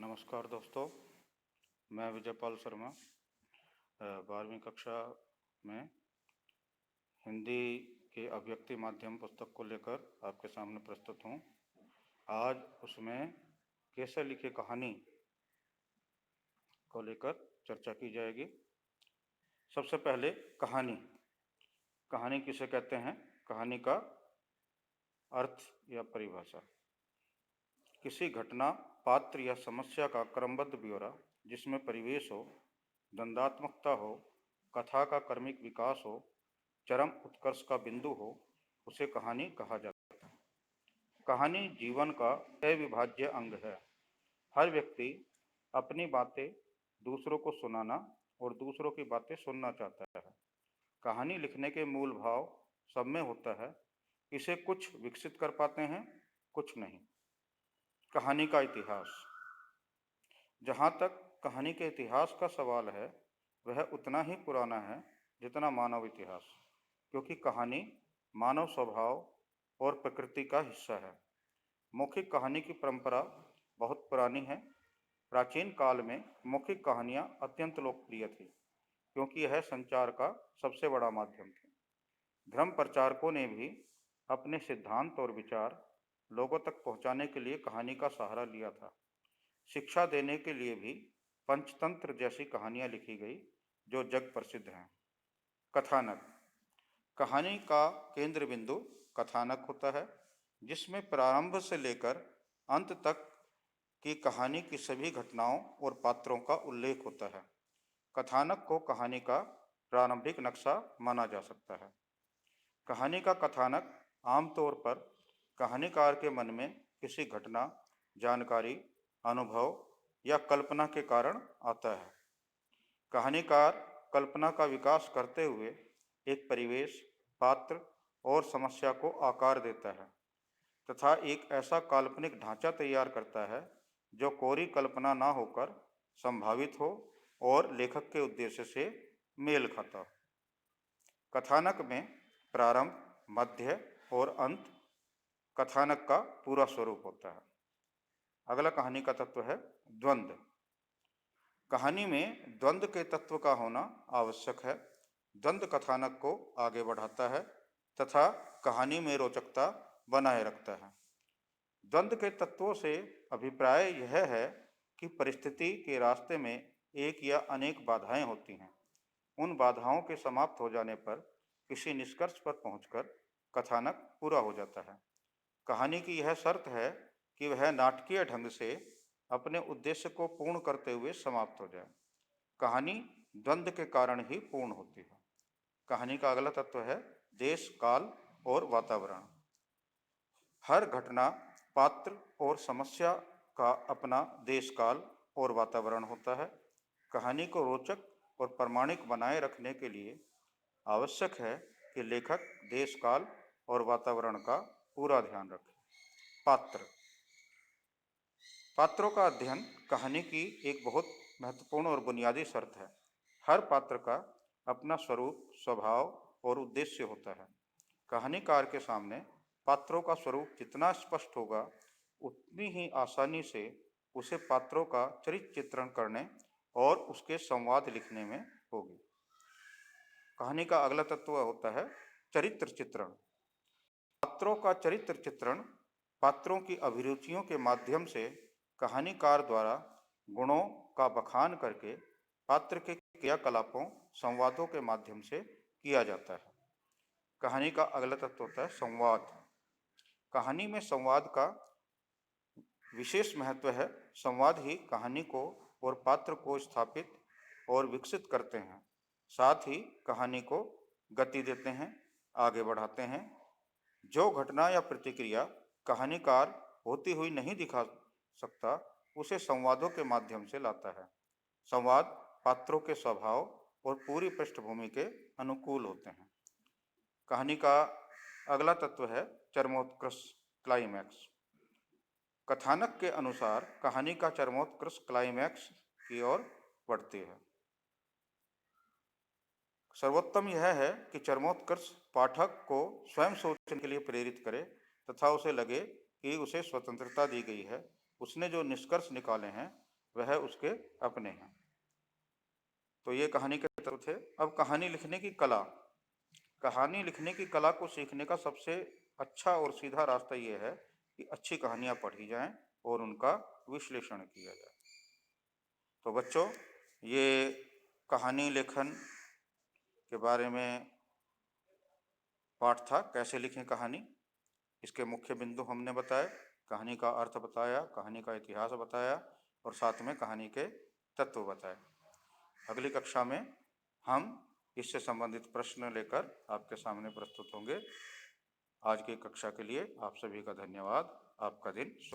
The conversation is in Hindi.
नमस्कार दोस्तों, मैं विजयपाल शर्मा 12वीं कक्षा में हिंदी के अभिव्यक्ति माध्यम पुस्तक को लेकर आपके सामने प्रस्तुत हूँ। आज उसमें कैसे लिखी कहानी को लेकर चर्चा की जाएगी। सबसे पहले कहानी किसे कहते हैं? कहानी का अर्थ या परिभाषा: किसी घटना, पात्र या समस्या का क्रमबद्ध ब्यौरा जिसमें परिवेश हो, द्वंद्वात्मकता हो, कथा का क्रमिक विकास हो, चरम उत्कर्ष का बिंदु हो, उसे कहानी कहा जाता है। कहानी जीवन का अविभाज्य अंग है। हर व्यक्ति अपनी बातें दूसरों को सुनाना और दूसरों की बातें सुनना चाहता है। कहानी लिखने के मूल भाव सब में होता है। इसे कुछ विकसित कर पाते हैं, कुछ नहीं। कहानी का इतिहास: जहाँ तक कहानी के इतिहास का सवाल है, वह उतना ही पुराना है जितना मानव इतिहास, क्योंकि कहानी मानव स्वभाव और प्रकृति का हिस्सा है। मौखिक कहानी की परंपरा बहुत पुरानी है। प्राचीन काल में मौखिक कहानियाँ अत्यंत लोकप्रिय थी, क्योंकि यह संचार का सबसे बड़ा माध्यम थी। धर्म प्रचारकों ने भी अपने सिद्धांत और विचार लोगों तक पहुँचाने के लिए कहानी का सहारा लिया था। शिक्षा देने के लिए भी पंचतंत्र जैसी कहानियाँ लिखी गई, जो जग प्रसिद्ध हैं। कथानक: कहानी का केंद्र बिंदु कथानक होता है, जिसमें प्रारंभ से लेकर अंत तक की कहानी की सभी घटनाओं और पात्रों का उल्लेख होता है। कथानक को कहानी का प्रारंभिक नक्शा माना जा सकता है। कहानी का कथानक आमतौर पर कहानीकार के मन में किसी घटना, जानकारी, अनुभव या कल्पना के कारण आता है। कहानीकार कल्पना का विकास करते हुए एक परिवेश, पात्र और समस्या को आकार देता है तथा एक ऐसा काल्पनिक ढांचा तैयार करता है जो कोरी कल्पना ना होकर संभावित हो और लेखक के उद्देश्य से मेल खाता हो। कथानक में प्रारंभ, मध्य और अंत कथानक का पूरा स्वरूप होता है। अगला कहानी का तत्व है द्वंद्व। कहानी में द्वंद्व के तत्व का होना आवश्यक है। द्वंद्व कथानक को आगे बढ़ाता है तथा कहानी में रोचकता बनाए रखता है। द्वंद्व के तत्वों से अभिप्राय यह है कि परिस्थिति के रास्ते में एक या अनेक बाधाएं होती हैं। उन बाधाओं के समाप्त हो जाने पर किसी निष्कर्ष पर पहुंचकर कथानक पूरा हो जाता है। कहानी की यह शर्त है कि वह नाटकीय ढंग से अपने उद्देश्य को पूर्ण करते हुए समाप्त हो जाए। कहानी द्वंद्व के कारण ही पूर्ण होती है। कहानी का अगला तत्व है देश, काल और वातावरण। हर घटना, पात्र और समस्या का अपना देश, काल और वातावरण होता है। कहानी को रोचक और प्रामाणिक बनाए रखने के लिए आवश्यक है कि लेखक देश, काल और वातावरण का पूरा ध्यान रखे। पात्रों का अध्ययन कहानी की एक बहुत महत्वपूर्ण और बुनियादी शर्त है। हर पात्र का अपना स्वरूप, स्वभाव और उद्देश्य होता है। कहानीकार के सामने पात्रों का स्वरूप जितना स्पष्ट होगा, उतनी ही आसानी से उसे पात्रों का चरित्र चित्रण करने और उसके संवाद लिखने में होगी। कहानी का अगला तत्व होता है चरित्र चित्रण। पात्रों का चरित्र चित्रण पात्रों की अभिरुचियों के माध्यम से कहानीकार द्वारा गुणों का बखान करके पात्र के क्रियाकलापों, संवादों के माध्यम से किया जाता है। कहानी का अगला तत्व होता है संवाद। कहानी में संवाद का विशेष महत्व है। संवाद ही कहानी को और पात्र को स्थापित और विकसित करते हैं, साथ ही कहानी को गति देते हैं, आगे बढ़ाते हैं। जो घटना या प्रतिक्रिया कहानीकार होती हुई नहीं दिखा सकता, उसे संवादों के माध्यम से लाता है। संवाद पात्रों के स्वभाव और पूरी पृष्ठभूमि के अनुकूल होते हैं। कहानी का अगला तत्व है चरमोत्कर्ष, क्लाइमैक्स। कथानक के अनुसार कहानी का चरमोत्कर्ष क्लाइमैक्स की ओर बढ़ती है। सर्वोत्तम यह है कि चरमोत्कर्ष पाठक को स्वयं सोचने के लिए प्रेरित करे तथा उसे लगे कि उसे स्वतंत्रता दी गई है। उसने जो निष्कर्ष निकाले हैं वह उसके अपने हैं। तो ये कहानी के तत्व थे। अब कहानी लिखने की कला। कहानी लिखने की कला को सीखने का सबसे अच्छा और सीधा रास्ता ये है कि अच्छी कहानियां पढ़ी जाएं और उनका विश्लेषण किया जाए। तो बच्चों, ये कहानी लेखन के बारे में पाठ था, कैसे लिखें कहानी। इसके मुख्य बिंदु हमने बताए, कहानी का अर्थ बताया, कहानी का इतिहास बताया और साथ में कहानी के तत्व बताए। अगली कक्षा में हम इससे संबंधित प्रश्न लेकर आपके सामने प्रस्तुत होंगे। आज की कक्षा के लिए आप सभी का धन्यवाद। आपका दिन शुभ।